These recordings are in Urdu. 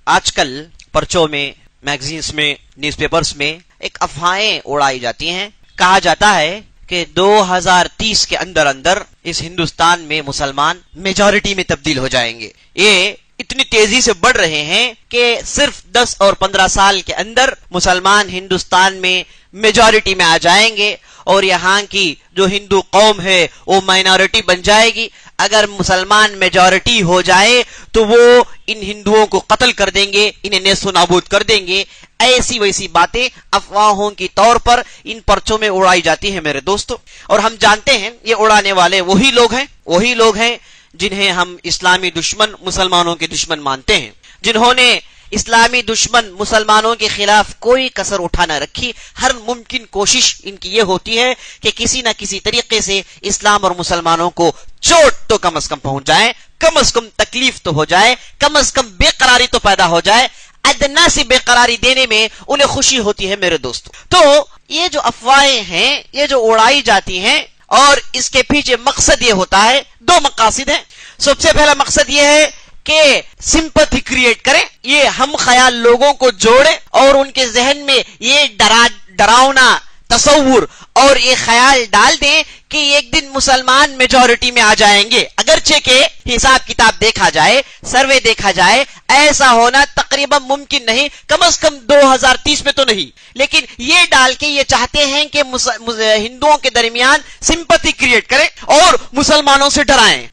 آج کل پرچوں میں، میگزینز میں، نیوز پیپرز میں ایک افواہیں اڑائی جاتی ہیں. کہا جاتا ہے کہ 2030 کے اندر اس ہندوستان میں مسلمان میجورٹی میں تبدیل ہو جائیں گے. یہ اتنی تیزی سے بڑھ رہے ہیں کہ صرف 10 اور 15 سال کے اندر مسلمان ہندوستان میں میجورٹی میں آ جائیں گے اور یہاں کی جو ہندو قوم ہے وہ مائنورٹی بن جائے گی. اگر مسلمان میجورٹی ہو جائے تو وہ ان ہندوؤں کو قتل کر دیں گے، انہیں نیست و نابود کر دیں گے. ایسی ویسی باتیں افواہوں کی طور پر ان پرچوں میں اڑائی جاتی ہیں میرے دوستو. اور ہم جانتے ہیں یہ اڑانے والے وہی لوگ ہیں جنہیں ہم اسلامی دشمن، مسلمانوں کے دشمن مانتے ہیں، جنہوں نے اسلامی دشمن مسلمانوں کے خلاف کوئی کسر اٹھا نہ رکھی. ہر ممکن کوشش ان کی یہ ہوتی ہے کہ کسی نہ کسی طریقے سے اسلام اور مسلمانوں کو چوٹ تو کم از کم پہنچ جائے، کم از کم تکلیف تو ہو جائے، کم از کم بے قراری تو پیدا ہو جائے. ادنا سی بے قراری دینے میں انہیں خوشی ہوتی ہے میرے دوستو. تو یہ جو افواہیں ہیں، یہ جو اڑائی جاتی ہیں، اور اس کے پیچھے مقصد یہ ہوتا ہے، دو مقاصد ہیں. سب سے پہلا مقصد یہ ہے کہ سمپتھی کریٹ کریں، یہ ہم خیال لوگوں کو جوڑے اور ان کے ذہن میں یہ ڈراؤنا تصور اور یہ خیال ڈال دیں کہ ایک دن مسلمان میجورٹی میں آ جائیں گے. اگرچہ کہ حساب کتاب دیکھا جائے، سروے دیکھا جائے، ایسا ہونا تقریباً ممکن نہیں، کم از کم 2030 میں تو نہیں. لیکن یہ ڈال کے یہ چاہتے ہیں کہ ہندوؤں کے درمیان سمپتھی کریٹ کریں اور مسلمانوں سے ڈرائیں،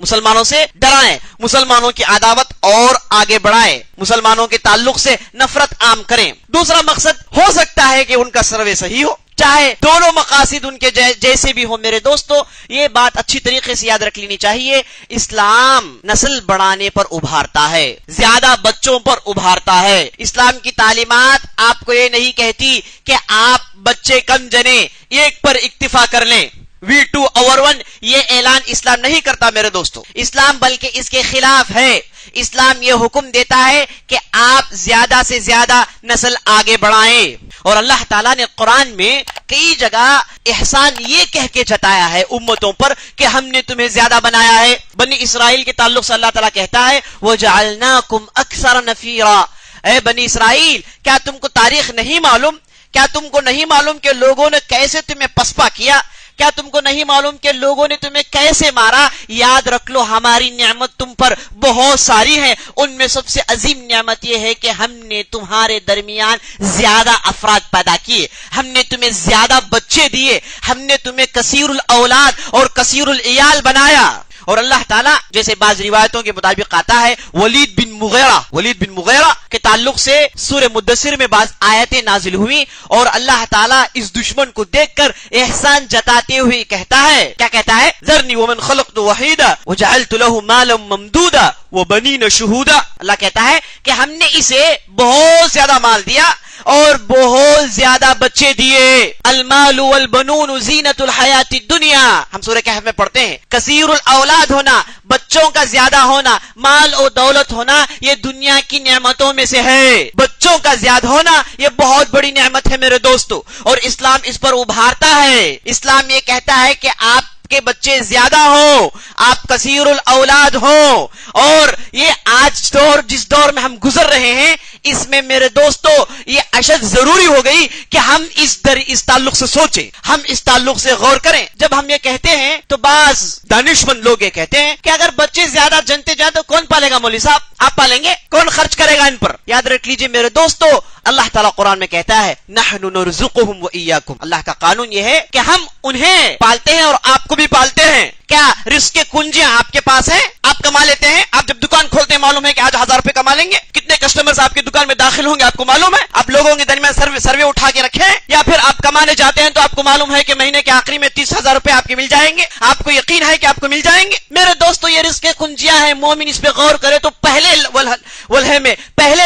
مسلمانوں کی عداوت اور آگے بڑھائیں، مسلمانوں کے تعلق سے نفرت عام کریں. دوسرا مقصد ہو سکتا ہے کہ ان کا سروے صحیح ہو، چاہے دونوں مقاصد ان کے جیسے بھی ہو. میرے دوستو، یہ بات اچھی طریقے سے یاد رکھ لینی چاہیے. اسلام نسل بڑھانے پر ابھارتا ہے، زیادہ بچوں پر ابھارتا ہے. اسلام کی تعلیمات آپ کو یہ نہیں کہتی کہ آپ بچے کم جنیں، ایک پر اکتفا کر لیں، V2/1. یہ اعلان اسلام نہیں کرتا میرے دوستو. اسلام بلکہ اس کے خلاف ہے. اسلام یہ حکم دیتا ہے کہ آپ زیادہ سے زیادہ نسل آگے بڑھائیں. اور اللہ تعالیٰ نے قرآن میں کئی جگہ احسان یہ کہہ کے جتایا ہے امتوں پر کہ ہم نے تمہیں زیادہ بنایا ہے. بنی اسرائیل کے تعلق سے اللہ تعالیٰ کہتا ہے وَجَعَلْنَاكُمْ أَكْثَرَ نَفِيرًا. اے بنی اسرائیل، کیا تم کو تاریخ نہیں معلوم؟ کیا تم کو نہیں معلوم کہ لوگوں نے کیسے تمہیں پسپا کیا؟ کیا تم کو نہیں معلوم کہ لوگوں نے تمہیں کیسے مارا؟ یاد رکھ لو ہماری نعمت تم پر بہت ساری ہے. ان میں سب سے عظیم نعمت یہ ہے کہ ہم نے تمہارے درمیان زیادہ افراد پیدا کیے، ہم نے تمہیں زیادہ بچے دیے، ہم نے تمہیں کثیر الاولاد اور کثیر العیال بنایا. اور اللہ تعالیٰ جیسے بعض روایتوں کے مطابق آتا ہے ولید بن مغیرہ کے تعلق سے سورہ مدثر میں بعض آیتیں نازل ہوئی، اور اللہ تعالیٰ اس دشمن کو دیکھ کر احسان جتاتے ہوئے کہتا ہے، کیا کہتا ہے؟ ذرنی ومن خلقت وحیدا وجعلت له مالا ممدودا وبنین شہودا. اللہ کہتا ہے کہ ہم نے اسے بہت زیادہ مال دیا اور بہت زیادہ بچے دیے. المال والبنون زینت الحیات الدنیا، ہم سورہ کہف میں پڑھتے ہیں. کثیر الاولاد ہونا، بچوں کا زیادہ ہونا، مال و دولت ہونا، یہ دنیا کی نعمتوں میں سے ہے. بچوں کا زیادہ ہونا یہ بہت بڑی نعمت ہے میرے دوستو، اور اسلام اس پر ابھارتا ہے. اسلام یہ کہتا ہے کہ آپ کے بچے زیادہ ہوں، آپ کثیر الاولاد ہوں. اور یہ آج جس دور میں ہم گزر رہے ہیں، اس میں میرے دوستو یہ اشد ضروری ہو گئی کہ ہم اس تعلق سے سوچیں، ہم اس تعلق سے غور کریں. جب ہم یہ کہتے ہیں تو بعض دانشمند لوگ یہ کہتے ہیں کہ اگر بچے زیادہ جنتے جائیں تو کون پالے گا؟ مولوی صاحب آپ پالیں گے؟ کون خرچ کرے گا ان پر؟ یاد رکھ لیجئے میرے دوستو، اللہ تعالیٰ قرآن میں کہتا ہے نحن نرزقهم وإياكم. اللہ کا قانون یہ ہے کہ ہم انہیں پالتے ہیں اور آپ کو بھی پالتے ہیں. کیا رزق کے کنجیاں آپ کے پاس ہیں؟ آپ کما لیتے ہیں؟ آپ جب دکان کھولتے ہیں معلوم ہے کہ آج 1000 روپے کما لیں گے؟ کتنے کسٹمرز آپ کی دکان میں داخل ہوں گے آپ کو معلوم ہے؟ آپ لوگوں کے درمیان سروے اٹھا کے رکھے ہیں؟ یا پھر آپ کمانے جاتے ہیں تو آپ کو معلوم ہے کہ مہینے کے آخری میں 30,000 روپے آپ کے مل جائیں گے؟ آپ کو یقین ہے کہ آپ کو مل جائیں گے؟ میرے دوستو یہ رزق کے کنجیاں ہیں. مومن اس پہ غور کرے تو پہلے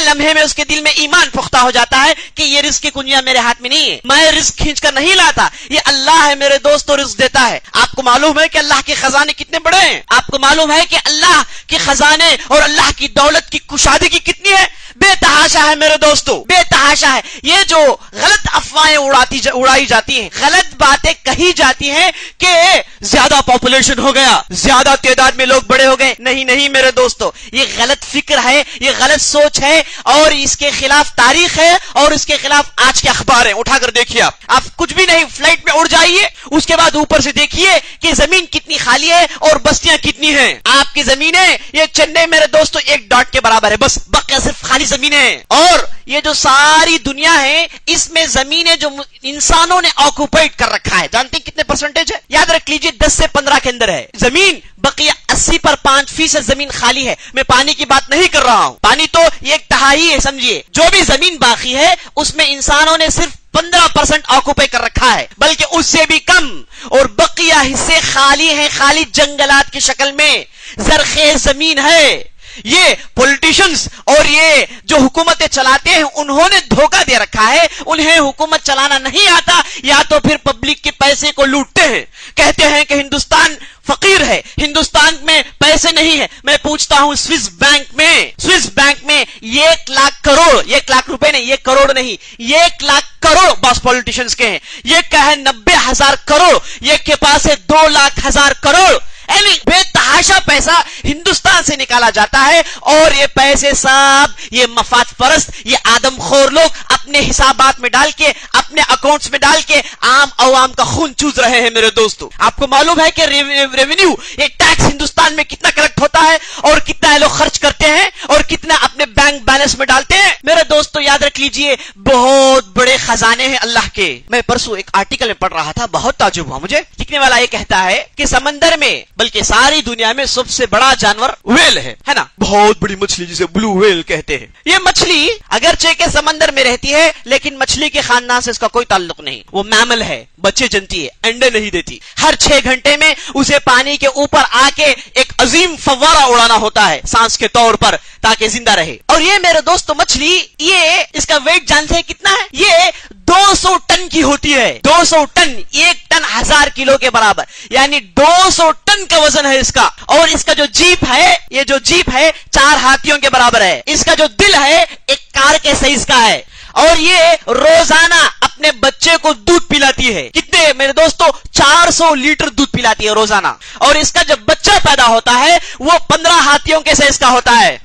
لمحے میں اس کے دل میں ایمان پختہ ہو جاتا ہے کہ یہ رزق کی کنجیاں میرے ہاتھ میں نہیں ہے، میں رزق کھینچ کر نہیں لاتا، یہ اللہ ہے میرے دوستو رزق دیتا ہے. آپ کو معلوم ہے کہ اللہ کے خزانے کتنے بڑے ہیں؟ آپ کو معلوم ہے کہ اللہ کے خزانے اور اللہ کی دولت کی کشادگی کتنی ہے؟ بے تحاشا ہے میرے دوستو، بے تحاشا ہے۔ یہ جو غلط افواہیں اڑائی جاتی ہیں، غلط باتیں کہی جاتی ہیں کہ زیادہ پاپولیشن ہو گیا، زیادہ تعداد میں لوگ بڑے ہو گئے، نہیں نہیں میرے دوستو، یہ غلط فکر ہے، یہ غلط سوچ ہے، اور اس کے خلاف تاریخ ہے، اور اس کے خلاف آج کے اخبار ہیں۔ اٹھا کر دیکھیے، آپ کچھ بھی نہیں، فلائٹ میں اڑ جائیے، اس کے بعد اوپر سے دیکھیے کہ زمین کتنی خالی ہے اور بستیاں کتنی ہیں۔ آپ کی زمینیں یہ چنئی میرے دوستو ایک ڈاٹ کے برابر ہے، بس بقیہ صرف خالی زمینیں ہیں۔ اور یہ جو ساری دنیا ہے، اس میں زمینیں جو انسانوں نے آکوپائڈ کر رکھا ہے، جانتے ہیں کتنے پرسنٹیج ہے؟ یاد رکھ لیجئے 10 سے 15 کے اندر ہے زمین، بقیہ 80 پر 5% زمین خالی ہے۔ میں پانی کی بات نہیں کر رہا ہوں، پانی تو ایک تہائی ہے، سمجھیے۔ جو بھی زمین باقی ہے اس میں انسانوں نے صرف 15% آکوپائی کر رکھا ہے، بلکہ اس سے بھی کم، اور بقیہ حصے خالی ہیں، خالی جنگلات کی شکل میں زرخیز زمین ہے۔ یہ پولیٹیشنز اور یہ جو حکومتیں چلاتے ہیں انہوں نے دھوکہ دے رکھا ہے، انہیں حکومت چلانا نہیں آتا، یا تو پھر پبلک کے پیسے کو لوٹتے ہیں، کہتے ہیں کہ ہندوستان فقیر ہے، ہندوستان میں پیسے نہیں ہے۔ میں پوچھتا ہوں سوئس بینک میں 1 لاکھ کروڑ، 1 لاکھ روپے نہیں، 1 کروڑ نہیں، 1 لاکھ کروڑ باس پولیٹیشنز کے ہیں، یہ کہ ہے 90,000 کروڑ، یہ کے پاس ہے 2,00,000 کروڑ، یعنی بے تحاشا پیسہ ہندوستان سے نکالا جاتا ہے، اور یہ پیسے سب یہ مفاد پرست، یہ آدم خور لوگ اپنے حسابات میں ڈال کے، اپنے اکاؤنٹس میں ڈال کے عام عوام کا خون چوس رہے ہیں میرے دوستو۔ آپ کو معلوم ہے کہ ریونیو، یہ ٹیکس ہندوستان میں کتنا کلیکٹ ہوتا ہے، اور کتنا لوگ خرچ کرتے ہیں، اور کتنا اپنے بینک بیلنس میں ڈالتے ہیں؟ میرے دوستو یاد رکھ لیجئے، بہت بڑے خزانے ہیں اللہ کے۔ میں پرسوں ایک آرٹیکل میں پڑھ رہا تھا، بہت تعجب ہوا مجھے۔ لکھنے والا یہ کہتا ہے کہ سمندر میں، بلکہ ساری دنیا میں سب سے بڑا جانور ویل ہے نا، بہت بڑی مچھلی جسے بلو ویل کہتے ہیں۔ یہ مچھلی اگرچہ کہ سمندر میں رہتی ہے، لیکن مچھلی کے خاندان سے اس کا کوئی تعلق نہیں، وہ میمل ہے، بچے جنتی ہے، انڈے نہیں دیتی۔ ہر 6 گھنٹے میں اسے پانی کے اوپر آ کے ایک عظیم فوارہ اڑانا ہوتا ہے سانس کے طور پر، تاکہ زندہ رہے۔ اور یہ میرے دوستو مچھلی، یہ اس کا ویٹ جانتے ہیں کتنا ہے؟ یہ 200 ٹن کی ہوتی ہے، 200 ٹن، 1 ٹن 1000 کلو کے برابر، یعنی 200 ٹن کا وزن ہے اس کا۔ اور اس کا جو جیپ ہے، یہ جو جیپ ہے 4 ہاتھیوں کے برابر ہے، اس کا جو دل ہے ایک کار کے سائز کا ہے، اور یہ روزانہ اپنے بچے کو دودھ پلاتی ہے۔ کتنے میرے دوستو؟ 400 لیٹر دودھ پلاتی ہے روزانہ، اور اس کا جب بچہ پیدا ہوتا ہے وہ 15 ہاتھیوں کے سائز کا ہوتا ہے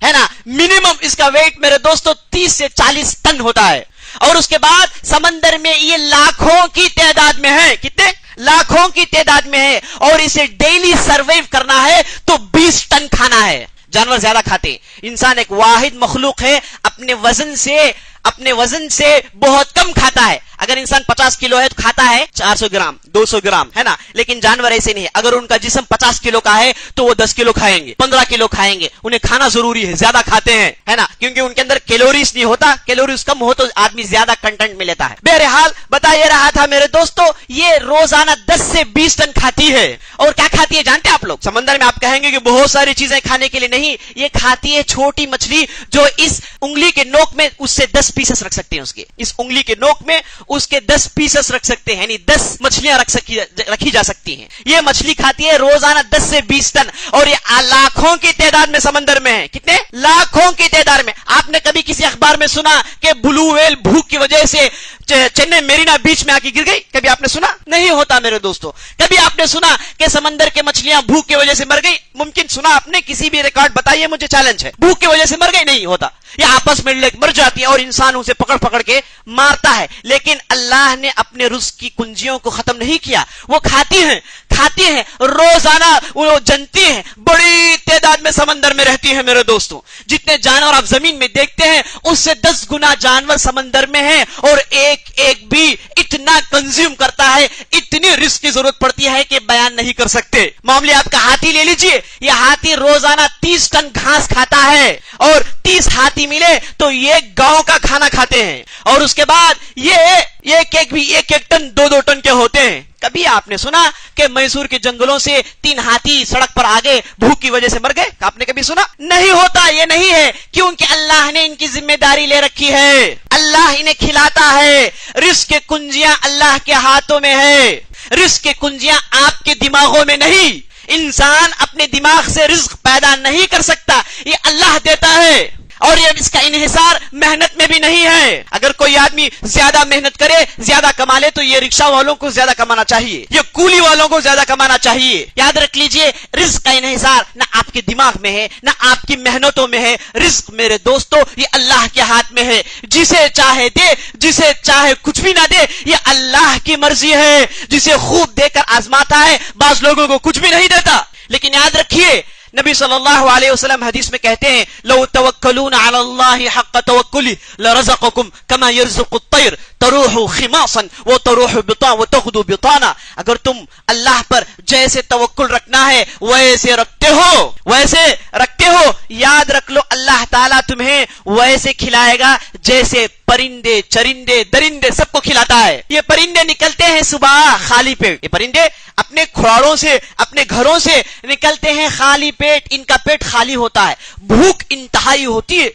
نا۔ منیمم اس کا ویٹ میرے دوستو 30 سے 40 ٹن ہوتا ہے، اور اس کے بعد سمندر میں یہ لاکھوں کی تعداد میں ہے، کتنے؟ لاکھوں کی تعداد میں ہے، اور اسے ڈیلی سروائیو کرنا ہے تو 20 ٹن کھانا ہے۔ جانور زیادہ کھاتے، انسان ایک واحد مخلوق ہے، اپنے وزن سے بہت کم کھاتا ہے۔ اگر انسان 50 کلو ہے تو کھاتا ہے 400 گرام 200 گرام، ہے نا، لیکن جانور ایسے نہیں ہے۔ اگر ان کا جسم 50 کلو کا ہے تو وہ 10 کلو کھائیں گے، 15 کلو کھائیں گے، انہیں کھانا ضروری ہے، زیادہ کھاتے ہیں، ہے نا، کیونکہ ان کے اندر کیلوریز نہیں ہوتا، کیلوریز کم ہو تو آدمی زیادہ کنٹینٹ میں لیتا ہے۔ بہرحال بتا یہ رہا تھا میرے دوستو، یہ روزانہ 10 سے 20 ٹن کھاتی ہے۔ اور کیا کھاتی ہے جانتے ہیں آپ لوگ؟ سمندر میں آپ کہیں گے کہ بہت ساری چیزیں کھانے کے لیے، نہیں، یہ کھاتی ہے چھوٹی مچھلی جو اس انگلی کے نوک میں اس سے 10 پیسز رکھ سکتے ہیں، اس انگلی کے نوک میں اس کے 10 پیسز رکھ سکتے ہیں، یعنی 10 مچھلیاں رکھی جا سکتی ہیں۔ یہ مچھلی کھاتی ہے روزانہ 10 سے 20 ٹن، اور یہ لاکھوں کی تعداد میں سمندر میں ہے۔ کتنے؟ لاکھوں کی تعداد میں۔ آپ نے کبھی کسی اخبار میں سنا کہ بلو ویل بھوک کی وجہ سے چنئی میرینا بیچ میں آ کے گر گئی؟ کبھی آپ نے سنا؟ نہیں ہوتا میرے دوستو۔ کبھی آپ نے سنا کہ سمندر کے مچھلیاں بھوک کی وجہ سے مر گئی؟ ممکن سنا آپ نے؟ کسی بھی ریکارڈ بتائیے مجھے، چیلنج ہے۔ بھوک کی وجہ سے مر گئی؟ نہیں ہوتا، یہ آپس میں مر جاتی ہیں، اور انسان اسے پکڑ کے مارتا ہے۔ لیکن اللہ نے اپنے رزق کی کنجیوں کو ختم نہیں کیا، وہ کھاتی ہیں روزانہ، وہ جنتی ہیں، بڑی تعداد میں سمندر میں رہتی ہیں میرے دوستوں۔ جتنے جانور آپ زمین میں دیکھتے ہیں اس سے 10 گنا جانور سمندر میں ہیں، اور ایک بھی اتنا کنزیوم کرتا ہے، اتنی رزق کی ضرورت پڑتی ہے کہ بیان نہیں کر سکتے۔ معاملے آپ کا ہاتھی لے لیجئے، یہ ہاتھی روزانہ 30 ٹن گھاس کھاتا ہے، اور 30 ہاتھی ملے تو یہ گاؤں کا کھانا کھاتے ہیں، اور اس کے بعد یہ ایک ٹن 2 ٹن کے ہوتے ہیں۔ کبھی آپ نے سنا کہ میسور کے جنگلوں سے 3 ہاتھی سڑک پر آگے بھوک کی وجہ سے مر گئے؟ آپ نے کبھی سنا؟ نہیں ہوتا، یہ نہیں ہے، کیونکہ اللہ نے ان کی ذمہ داری لے رکھی ہے، اللہ انہیں کھلاتا ہے۔ رزق کی کنجیاں اللہ کے ہاتھوں میں ہے، رزق کی کنجیاں آپ کے دماغوں میں نہیں۔ انسان اپنے دماغ سے رزق پیدا نہیں کر سکتا، یہ اللہ دیتا ہے۔ اور یہ اس کا انحصار محنت میں بھی نہیں ہے. اگر کوئی آدمی زیادہ محنت کرے زیادہ کما لے تو یہ رکشہ والوں کو زیادہ کمانا چاہیے, یہ کولی والوں کو زیادہ کمانا چاہیے. یاد رکھ لیجئے رزق کا انحصار نہ آپ کے دماغ میں ہے نہ آپ کی محنتوں میں ہے. رزق میرے دوستو یہ اللہ کے ہاتھ میں ہے, جسے چاہے دے جسے چاہے کچھ بھی نہ دے, یہ اللہ کی مرضی ہے. جسے خوب دے کر آزماتا ہے بعض لوگوں کو کچھ بھی نہیں دیتا. لیکن یاد رکھیے نبی صلی اللہ علیہ وسلم حدیث میں کہتے ہیں لو توکلون علی اللہ حق توکلہ لرزقکم کما یرزق الطیر تروح خماصا وتروح بطانا وتغدو بطانا. اگر تم اللہ پر جیسے توکل رکھنا ہے ویسے رکھتے ہو یاد رکھ لو اللہ تعالیٰ تمہیں ویسے کھلائے گا جیسے پرندے چرندے درندے سب کو کھلاتا ہے. یہ پرندے نکلتے ہیں صبح خالی پیٹ, یہ پرندے اپنے کھوڑوں سے اپنے گھروں سے نکلتے ہیں خالی پیٹ, ان کا پیٹ خالی ہوتا ہے, بھوک انتہائی ہوتی ہے,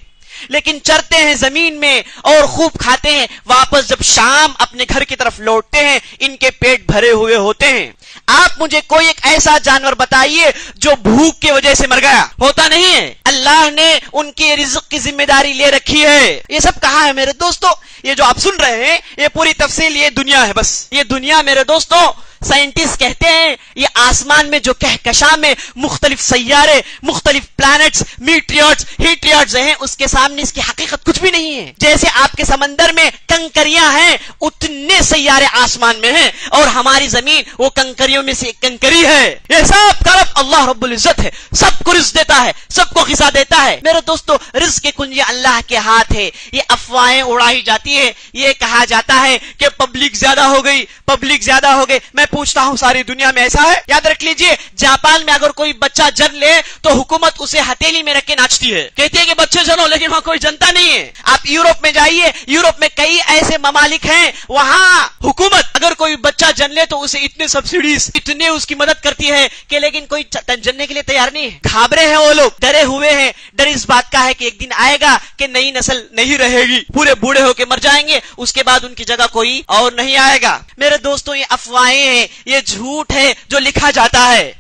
لیکن چرتے ہیں زمین میں اور خوب کھاتے ہیں. واپس جب شام اپنے گھر کی طرف لوٹتے ہیں ان کے پیٹ بھرے ہوئے ہوتے ہیں. آپ مجھے کوئی ایک ایسا جانور بتائیے جو بھوک کی وجہ سے مر گیا, ہوتا نہیں ہے. اللہ نے ان کے رزق کی ذمہ داری لے رکھی ہے. یہ سب کہاں ہے میرے دوستو؟ یہ جو آپ سن رہے ہیں یہ پوری تفصیل یہ دنیا ہے. بس یہ دنیا میرے دوستو سائنٹسٹ کہتے ہیں یہ آسمان میں جو کہکشاں میں مختلف سیارے مختلف پلانٹس میٹیورز ہیٹیورز ہیں اس کے سامنے اس کی حقیقت کچھ بھی نہیں ہے. جیسے آپ کے سمندر میں کنکریاں ہیں اتنے سیارے آسمان میں ہیں اور ہماری زمین وہ کنکریوں میں سے ایک کنکری ہے. یہ سب کا رب اللہ رب العزت ہے, سب کو رزق دیتا ہے, سب کو غذا دیتا ہے. میرے دوستو رزق کی کنجی اللہ کے ہاتھ ہے. یہ افواہیں اڑائی جاتی ہے, یہ کہا جاتا ہے کہ پبلک زیادہ ہو گئی. میں پوچھتا ہوں ساری دنیا میں ایسا ہے؟ یاد رکھ لیجئے جاپان میں اگر کوئی بچہ جن لے تو حکومت اسے ہتھیلی میں رکھ کے ناچتی ہے, کہتی ہے کہ بچے جنو, لیکن وہاں کوئی جنتا نہیں ہے. آپ یورپ میں جائیے, یورپ میں کئی ایسے ممالک ہیں وہاں حکومت اگر کوئی بچہ جن لے تو اسے اتنے سبسڈیز اتنے اس کی مدد کرتی ہے کہ لیکن کوئی جننے کے لیے تیار نہیں ہے. گھابرے ہیں وہ لوگ, ڈرے ہوئے ہیں. ڈر اس بات کا ہے کہ ایک دن آئے گا کہ نئی نسل نہیں رہے گی, پورے بوڑھے ہو کے مر جائیں گے, اس کے بعد ان کی جگہ کوئی اور نہیں آئے گا. میرے دوستوں یہ افواہیں ہیں, یہ جھوٹ ہے جو لکھا جاتا ہے.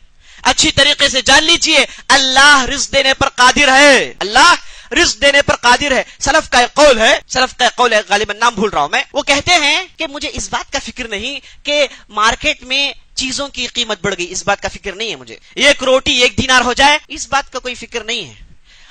اچھی طریقے سے جان لیجئے اللہ رزق دینے پر قادر ہے, اللہ رزق دینے پر قادر ہے. سلف کا ایک قول ہے غالباً نام بھول رہا ہوں میں, وہ کہتے ہیں کہ مجھے اس بات کا فکر نہیں کہ مارکیٹ میں چیزوں کی قیمت بڑھ گئی, اس بات کا فکر نہیں ہے مجھے. ایک روٹی 1 دینار ہو جائے اس بات کا کوئی فکر نہیں ہے.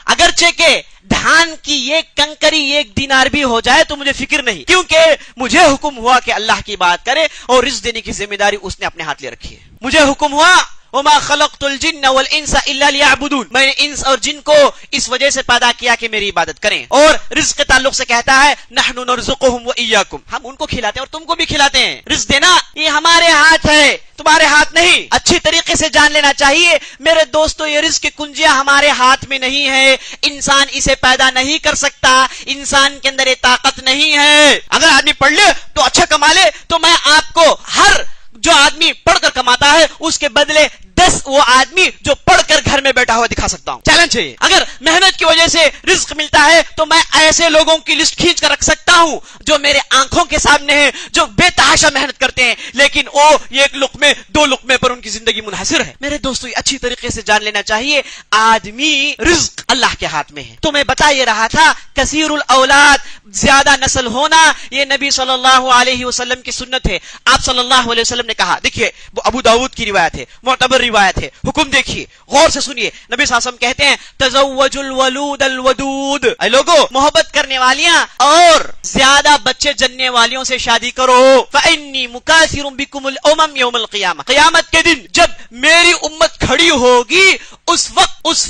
اگرچہ کہ دھان کی ایک کنکری 1 دینار بھی ہو جائے تو مجھے فکر نہیں, کیونکہ مجھے حکم ہوا کہ اللہ کی بات کرے اور رزق دینے کی ذمہ داری اس نے اپنے ہاتھ لے رکھی ہے. مجھے حکم ہوا وما خلقت الجن والانس الا ليعبدون, میں نے انس اور جن کو اس وجہ سے پیدا کیا کہ میری عبادت کریں. اور رزق کے تعلق سے کہتا ہے نحن نرزقهم واياكم, ہم ان کو کھلاتے ہیں اور تم کو بھی کھلاتے ہیں. رزق دینا یہ ہمارے ہاتھ ہے, تمہارے ہاتھ نہیں. اچھی طریقے سے جان لینا چاہیے میرے دوستو یہ رزق کی کنجیاں ہمارے ہاتھ میں نہیں ہے. انسان اسے پیدا نہیں کر سکتا, انسان کے اندر یہ طاقت نہیں ہے. اگر آدمی پڑھ لے تو اچھا کما لے تو میں آپ کو ہر جو آدمی پڑھ کر کماتا ہے اس کے بدلے 10 وہ آدمی جو پڑھ کر گھر میں بیٹھا ہوا دکھا سکتا ہوں. چیلنج ہے. اگر محنت کی وجہ سے رزق ملتا ہے تو میں ایسے لوگوں کی لسٹ کھینچ کر رکھ سکتا ہوں جو میرے آنکھوں کے سامنے ہیں, جو بے تحاشا محنت کرتے ہیں لیکن وہ 1 لقمے 2 لقمے پر ان کی زندگی منحصر ہے. میرے دوستو یہ اچھی طریقے سے جان لینا چاہیے آدمی رزق اللہ کے ہاتھ میں ہے. تو میں بتا یہ رہا تھا کثیر الاولاد, زیادہ نسل ہونا یہ نبی صلی اللہ علیہ وسلم کی سنت ہے. آپ صلی اللہ علیہ وسلم نے کہا, دیکھیے وہ ابو داؤد کی روایت ہے, معتبر روایت ہے, حکم دیکھیے غور سے سنیے. نبی صلی اللہ علیہ وسلم کہتے ہیں تزوج الولود الودود, اے لوگو محبت کرنے والیاں اور زیادہ بچے جننے والیوں سے شادی کرو. فانی مکاثر بکم الامم یوم القیامہ, قیامت کے دن جب میری امت کھڑی ہوگی اس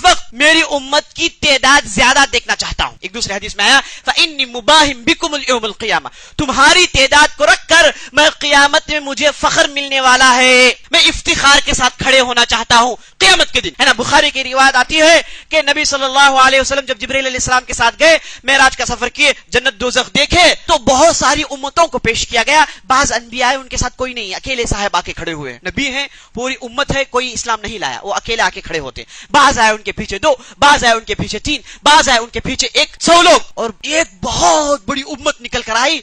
وقت میری امت کی تعداد زیادہ دیکھنا چاہتا ہوں. ایک دوسرے حدیث میں آیا فانی مباہم بکم یوم القیامہ, تمہاری تعداد کو رکھ کر میں قیامت میں مجھے فخر ملنے والا ہے, میں افتخار کے ساتھ کھڑے ہونا چاہتا ہوں قیامت کے دن, ہے نا. بخاری کی روایت آتی ہے کہ نبی صلی اللہ علیہ وسلم جب جبرائیل علیہ السلام کے ساتھ گئے, معراج کا سفر کیے, جنت دوزخ دیکھے تو بہت ساری امتوں کو پیش کیا گیا. بعض انبیاء ان کے ساتھ کوئی نہیں, اکیلے صاحب آ کے کھڑے ہوئے, نبی ہیں پوری امت ہے, کوئی اسلام نہیں لایا, وہ اکیلے آ کے کھڑے ہوتے. بعض آئے ان کے پیچھے 2, بعض آئے ان کے پیچھے 3, بعض آئے ان کے پیچھے 100 لوگ, اور ایک بہت بڑی امت نکل کر آئی.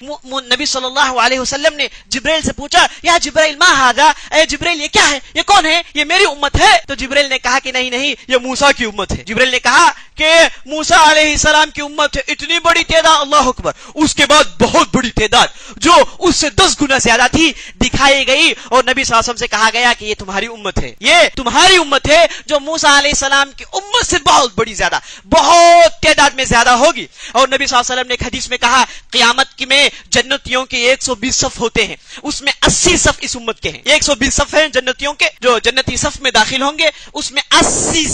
نبی صلی اللہ علیہ وسلم نے جبرائیل سے پوچھا یا جبرائیل ما ھذا, اے جبرائیل یہ کیا ہے, یہ کون ہے؟ یہ میری امت ہے؟ تو جبریل نے کہا کہ نہیں نہیں، یہ موسیٰ کی امت ہے۔ جبریل نے کہا کہ موسیٰ علیہ السلام کی امت ہے، اتنی بڑی تعداد، اللہ اکبر۔ اس کے بعد بہت بڑی تعداد جو اس سے 10 گنا زیادہ تھی دکھائی گئی، اور نبی صلی اللہ علیہ وسلم سے کہا گیا کہ یہ تمہاری امت ہے، یہ تمہاری امت ہے جو موسیٰ علیہ السلام کی امت سے بہت بڑی، زیادہ، بہت تعداد میں زیادہ ہوگی۔ اور نبی صلی اللہ علیہ وسلم نے ایک حدیث میں کہا قیامت کی میں جنتیوں کے 120 صف ہوتے ہیں، اس میں 80 صف اس امت کے ہیں۔ 120 صف ہیں جنتیوں کے، جو جنتی صف میں داخل ہوں گے، اس میں 80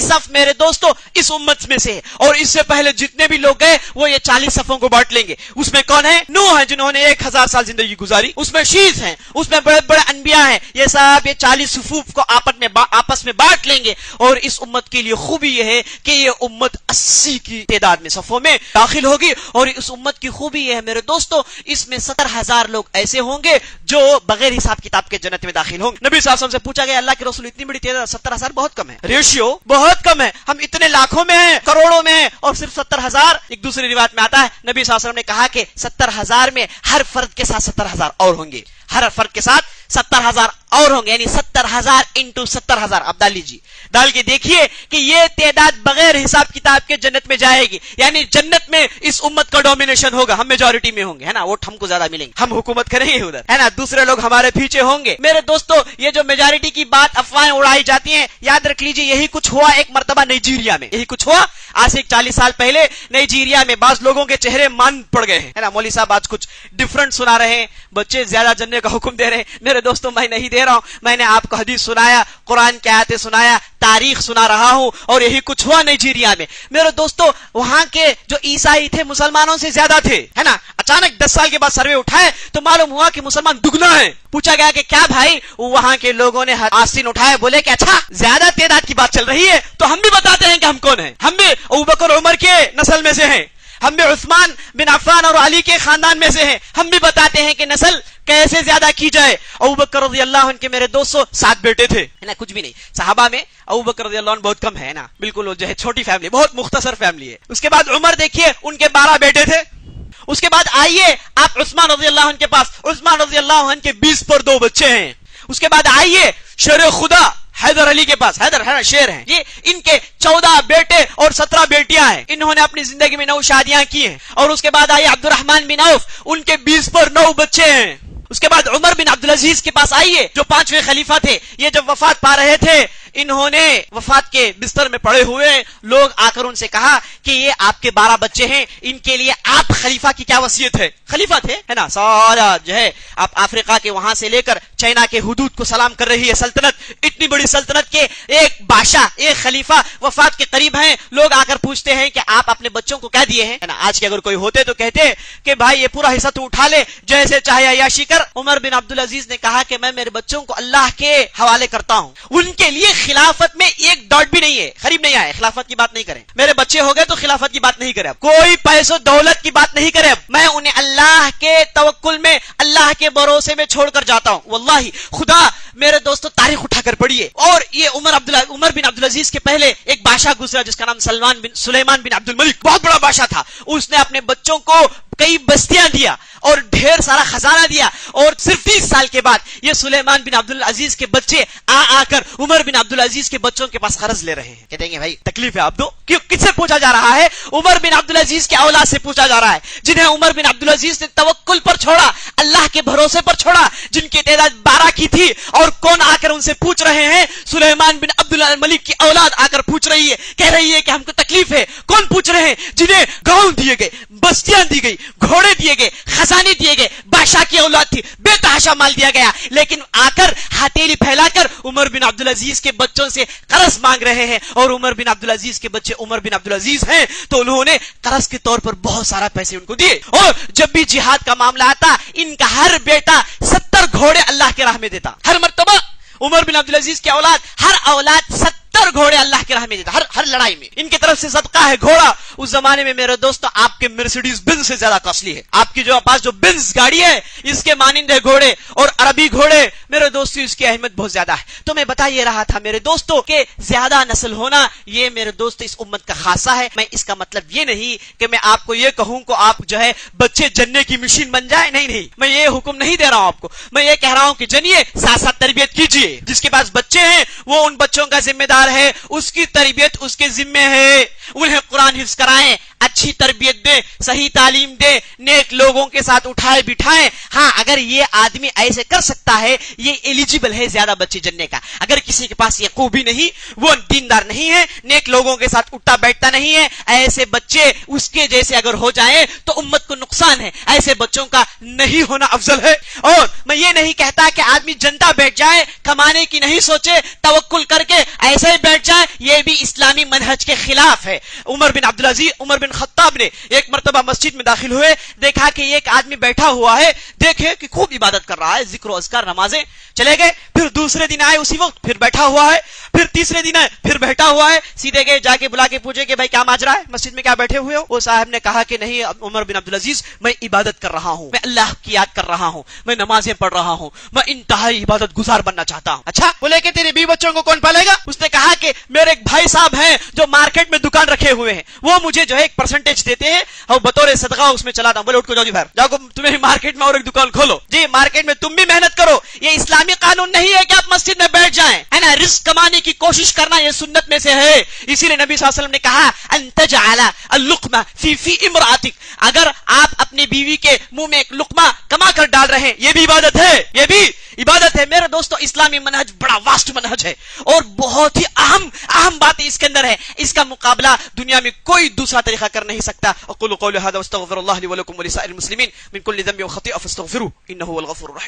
صف میرے دوستو اس امت میں سے ہے۔ اور اس سے پہلے جتنے بھی لوگ گئے وہ یہ 40 صفوں کو بانٹ لیں گے۔ اس میں کون ہے؟ نوح ہیں جنہوں نے 1000 سال زندگی گزاری، اس میں شیث ہیں، اس میں بڑے بڑے انبیاء ہیں، یہ سب یہ 40 صفوف کو آپس میں بانٹ لیں گے۔ اور اس امت کے لیے خوبی یہ ہے کہ یہ امت 80 کی تعداد میں صفوں میں داخل ہوگی۔ اور اس امت کی خوبی یہ ہے میرے دوستو، اس میں 70,000 لوگ ایسے ہوں گے جو بغیر حساب کتاب کے جنت میں داخل ہوں گے۔ نبی صلی اللہ علیہ وسلم سے پوچھا گیا اللہ کے رسول اتنی بڑی تعداد، 70,000 بہت کم ہے، ریشیو بہت کم ہے، ہم اتنے لاکھوں میں ہیں، کروڑوں میں ہیں، اور صرف 70,000۔ ایک دوسری روایت میں آتا ہے نبی صلی اللہ علیہ وسلم نے کہا کہ 70,000 میں ہر فرد کے ساتھ 70,000 اور ہوں گے، ہر فرد کے ساتھ 70,000 اور ہوں گے، یعنی 70,000 انٹو 70,000۔ اب ڈال لیجیے، ڈال کے دیکھیے کہ یہ تعداد بغیر حساب کتاب کے جنت میں جائے گی، یعنی جنت میں اس امت کا ڈومینیشن ہوگا، ہم میجورٹی میں ہوں گے، ہے نا، ووٹ ہم کو زیادہ ملیں گے، ہم حکومت کریں گے ادھر، ہے نا، دوسرے لوگ ہمارے پیچھے ہوں گے۔ میرے دوستو یہ جو میجورٹی کی بات افواہیں اڑائی جاتی ہیں، یاد رکھ لیجیے یہی کچھ ہوا ایک مرتبہ نائجیریا میں، یہی کچھ ہوا آج سے 40 سال پہلے نائجیریا میں۔ بعض لوگوں کے چہرے مان پڑ گئے ہیں، ہے نا، مولوی صاحب آج کچھ ڈفرنٹ سنا رہے ہیں، بچے زیادہ جننے کا حکم دے رہے ہیں۔ میرے دوستو میں نہیں دے رہا ہوں، میں نے آپ کو حدیث سنایا، قرآن کی آیتیں سنایا، تاریخ سنا رہا ہوں، اور یہی کچھ ہوا نائجیریا میں۔ میرے دوستو وہاں کے جو عیسائی تھے مسلمانوں سے زیادہ تھے، ہے نا، اچانک 10 سال کے بعد سروے اٹھائے تو معلوم ہوا کہ مسلمان دگنا ہے۔ پوچھا گیا کہ کیا بھائی؟ وہاں کے لوگوں نے آستین اٹھائے، بولے کہ اچھا زیادہ تعداد کی بات چل رہی ہے تو ہم بھی بتاتے ہیں کہ ہم کون ہیں، ہم بھی ابوبکر عمر کے نسل میں سے ہیں، ہم بھی عثمان بن عفان اور علی کے خاندان میں سے ہیں، ہم بھی بتاتے ہیں کہ نسل کیسے زیادہ کی جائے۔ ابوبکر رضی اللہ عنہ کے میرے 207 بیٹے تھے، ہے نا، کچھ بھی نہیں، صحابہ میں ابوبکر رضی اللہ عنہ بہت کم ہے نا، بالکل وہ جو ہے چھوٹی فیملی، بہت مختصر فیملی ہے۔ اس کے بعد عمر دیکھیے ان کے 12 بیٹے تھے۔ اس کے بعد آئیے آپ عثمان رضی اللہ عنہ کے پاس، عثمان رضی اللہ عنہ کے 20 پر 2 بچے ہیں۔ اس کے بعد آئیے شیر خدا حیدر علی کے پاس، حیدر ہے نا شیر ہیں یہ، ان کے 14 بیٹے اور 17 بیٹیاں ہیں، انہوں نے اپنی زندگی میں 9 شادیاں کی ہیں۔ اور اس کے بعد آئیے عبد الرحمن بن عوف، ان کے 20 پر 9 بچے ہیں۔ اس کے بعد عمر بن عبدالعزیز کے پاس آئیے جو 5ویں خلیفہ تھے، یہ جب وفات پا رہے تھے انہوں نے وفات کے بستر میں پڑے ہوئے لوگ آ کر ان سے کہا کہ یہ آپ کے 12 بچے ہیں، ان کے لیے آپ خلیفہ کی کیا وصیت ہے؟ خلیفہ تھے، ہے نا، سارا جو ہے آپ افریقہ کے وہاں سے لے کر چائنا کے حدود کو سلام کر رہی ہے سلطنت، اتنی بڑی سلطنت کے ایک بادشاہ، ایک خلیفہ وفات کے قریب ہیں، لوگ آ کر پوچھتے ہیں کہ آپ اپنے بچوں کو کیا دیے ہیں، ہے نا، آج کے اگر کوئی ہوتے تو کہتے کہ بھائی یہ پورا حصہ تو اٹھا لے، جیسے چاہے عیاشی کر۔ عمر بن عبدالعزیز نے کہا کہ میں میرے بچوں کو اللہ کے حوالے کرتا ہوں، ان کے لیے خلافت میں ایک ڈاٹ بھی نہیں ہے، قریب نہیں آئے، خلافت کی بات نہیں کریں، میرے بچے ہو گئے تو خلافت کی بات نہیں کریں، کوئی پیسوں دولت کی بات نہیں کریں، میں انہیں اللہ کے توکل میں، اللہ کے بھروسے میں چھوڑ کر جاتا ہوں۔ واللہ خدا میرے دوستو تاریخ اٹھا کر پڑھیے۔ اور یہ عمر بن عبدالعزیز کے پہلے ایک بادشاہ گزرا جس کا نام سلیمان بن عبد الملک، بہت بڑا بادشاہ تھا، اس نے اپنے بچوں کو کئی بستیاں دیا اور ڈھیر سارا خزانہ دیا، اور صرف 30 سال کے بعد یہ سلیمان بن عبدالعزیز کے بچے آ کر عمر بن عبدالعزیز کے بچوں کے پاس قرض لے رہے ہیں، کہتے ہیں بھائی تکلیف ہے آپ دو، کیوں کس سے پوچھا جا رہا ہے؟ عمر بن عبدالعزیز کے اولاد سے پوچھا جا رہا ہے، جنہیں عمر بن عبدالعزیز نے توکل پر چھوڑا، اللہ کے بھروسے پر چھوڑا، جن کی تعداد 12 کی تھی، اور کون آ کر ان سے پوچھ رہے ہیں؟ سلیمان بن عبد الملک کی اولاد آ کر پوچھ رہی ہے، کہہ رہی ہے کہ ہم کو تکلیف ہے۔ کون پوچھ رہے ہیں؟ جنہیں گاؤں دیے گئے، بستیاں دی گئی، گھوڑے دیے گئے، خزانے دیے گئے، بادشاہ کی اولاد تھی، بے تحاشا مال دیا گیا، لیکن آ کر ہتھیلی پھیلا کر عمر بن عبدالعزیز کے بچوں سے قرض مانگ رہے ہیں، اور عمر بن عبدالعزیز کے بچے عمر بن عبدالعزیز ہیں تو انہوں نے قرض کے طور پر بہت سارا پیسے ان کو دیے۔ اور جب بھی جہاد کا معاملہ آتا ان کا ہر بیٹا 70 گھوڑے اللہ کے راہ میں دیتا، ہر مرتبہ عمر بن عبدالعزیز کی اولاد، ہر اولاد 70 70 گھوڑے اللہ کی راہ میں دیتا ہر لڑائی میں، ان کی طرف سے صدقہ ہے گھوڑا۔ اس زمانے میں میرے دوستو آپ کے مرسیڈیز بنز سے زیادہ کاسٹلی ہے، آپ کی جو پاس جو بنز گاڑی ہے اس کے مانند ہے گھوڑے اور عربی گھوڑے، میرے دوستو اس کی اہمیت بہت زیادہ ہے۔ تو میں بتا یہ رہا تھا میرے دوستو کہ زیادہ نسل ہونا یہ میرے دوست اس امت کا خاصہ ہے۔ میں اس کا مطلب یہ نہیں کہ میں آپ کو یہ کہوں کہ آپ جو ہے بچے جننے کی مشین بن جائے، نہیں، میں یہ حکم نہیں دے رہا ہوں آپ کو، میں یہ کہہ رہا ہوں کہ جنیے ساتھ ساتھ تربیت کیجیے۔ جس کے پاس بچے ہیں وہ ان بچوں کا ذمہ دار ہے، اس کی تربیت اس کے ذمہ ہے، انہیں قرآن حفظ کرائیں، اچھی تربیت دیں، صحیح تعلیم دیں، نیک لوگوں کے ساتھ اٹھائے بٹھائیں۔ ہاں اگر یہ آدمی ایسے کر سکتا ہے یہ ایلیجیبل ہے زیادہ بچے جننے کا۔ اگر کسی کے پاس یہ خوبی نہیں، وہ دیندار نہیں ہے، نیک لوگوں کے ساتھ اٹھتا بیٹھتا نہیں ہے، ایسے بچے اس کے جیسے اگر ہو جائیں تو امت کو نقصان ہے، ایسے بچوں کا نہیں ہونا افضل ہے۔ اور میں یہ نہیں کہتا کہ آدمی جنتا بیٹھ جائے، کمانے کی نہیں سوچے، توکل کر کے ایسے ہی بیٹھ جائے، یہ بھی اسلامی منہج کے خلاف ہے۔ عمر بن خطاب نے ایک مرتبہ مسجد میں داخل ہوئے، دیکھا کہ ایک آدمی بیٹھا ہوا ہے، دیکھے کہ خوب عبادت کر رہا ہے، ذکر و اذکار نمازیں، چلے گئے۔ پھر دوسرے دن آئے اسی وقت، پھر بیٹھا ہوا ہے، پھر تیسرے دن آئے، پھر بیٹھا ہوا ہے، سیدھے گئے جا کے بلا کے پوچھے کہ بھائی کیا ماجرا ہے، مسجد میں کیا بیٹھے ہوئے ہو؟ وہ صاحب نے کہا کہ نہیں عمر بن عبدالعزیز، میں عبادت کر رہا ہوں، میں اللہ کی یاد کر رہا ہوں، میں نمازیں پڑھ رہا ہوں، میں انتہائی عبادت گزار بننا چاہتا ہوں۔ اچھا، بولے کہ تیرے بیوی بچوں کو کون پالے گا؟ اس نے کہا کہ میرے ایک بھائی صاحب ہیں جو مارکیٹ میں دکان رکھے ہوئے ہیں، وہ مجھے جو ہے ایک پرسنٹیج دیتے ہیں اور بطور صدقہ اس میں چلاتا ہوں۔ بولے اٹھ کو جاؤ جی باہر جاؤ، تمہیں مارکیٹ میں اور ایک دکان کھولو جی، مارکیٹ میں تم بھی محنت کرو۔ یہ اسلامی قانون نہیں ہے کہ آپ مسجد میں بیٹھ جائیں، ہے نا، رزق کمانے کی کوشش کرنا یہ سنت میں سے ہے۔ اسی لیے نبی صلی اللہ علیہ وسلم نے کہا ان تجعل اللقمہ فی امراتک، اگر آپ اپنی بیوی کے منہ میں ایک لقمہ کما کر ڈال رہے ہیں یہ بھی عبادت ہے، یہ بھی عبادت ہے۔ میرے دوستو اسلامی منہج بڑا واسٹ منہج ہے اور بہت ہی اہم باتیں اس کے اندر ہے، اس کا مقابلہ دنیا میں کوئی دوسرا طریقہ کر نہیں سکتا۔ اقول قولی ھذا واستغفر اللہ لی ولکم ولسائر المسلمین من کل ذنب وخطیئۃ فاستغفروہ انہ هو الغفور الرحیم۔